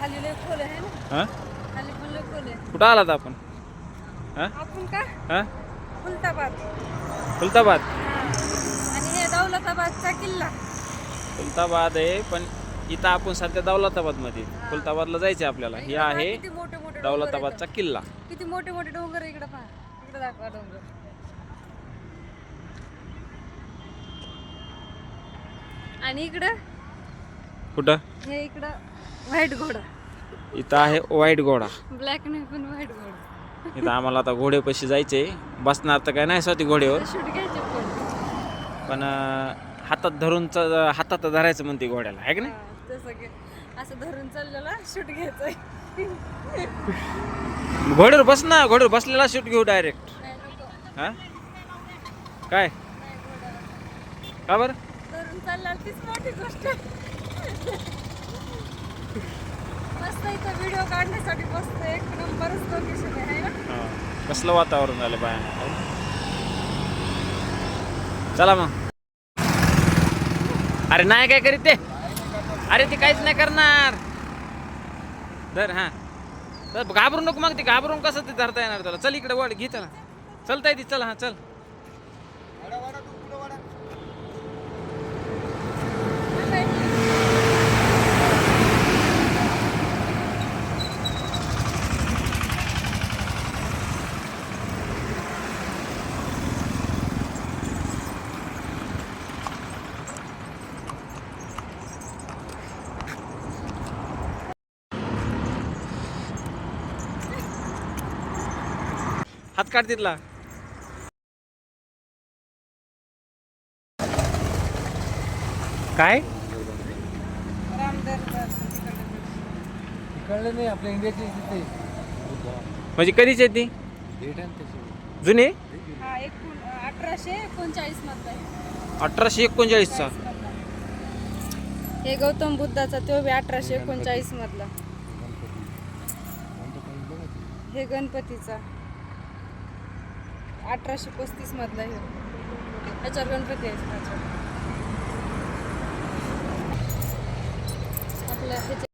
खाली लय खोल आहे ना. हा खाली पण लय खोल आहे. कुठं आलात आपण? हा आपण का हा खुलताबाद. खुलताबाद. आणि हे दौलताबादचा किल्ला. खुलताबाद आहे पण इथं आपण सध्या दौलताबाद मध्ये. खुलताबादला जायचं आपल्याला. हे इकडं पहा आहे किती मोठे मोठे डोंगर दौलताबादचा आहेत. किल्ला. किती मोठे मोठे डोंगर आहे इकडे पहा. इकडे दाखवा डोंगर. आणि इकडं कुठं? हे इकडं व्हाईट घोडा. इथं आहे व्हाईट घोडा. ब्लॅक नाही पण व्हाईट घोडा. इथं आम्हाला आता घोड्यापाशी जायचंय. बसणार तर काय नाही स्वतः घोड्यावर शूट घ्यायचे पण हातात धरायचं म्हणते घोड्याला आहे की नाही. तसं की असं धरून चाललेला शूट घ्यायचंय. घोड्यावर बस ना. घोड्यावर बसलेला शूट घेऊ डायरेक्ट. नाही नको. हा काय नाही घोड्याला का बरं? धरून चालला तीच मोठी गोष्ट. मस्त इथं व्हिडिओ काढण्यासाठी मस्त एक नंबरच लोकेशन आहे ना. कसलं वातावरण झालं बाया. चला मग. अरे नाही काय करीत ते. अरे ते काहीच नाही करणार. धर हा तर घाबरू नको. मग ते घाबरून कसं ते धरता येणार त्याला. चल इकडे वळ घे. चला चलता येते. चल हा चल. हात काढ तिथला. काय कळलं नाही आपल्या इंडियाची तिथे म्हणजे कधीच आहे ती जुनी? हा 1839 मधला आहे. 1839चा. हे गौतम बुद्धाचा तो बी 1839 मधला. हे गणपतीचा 1835 मधला. हे ह्याच्यावर गणपती आहे आपल्या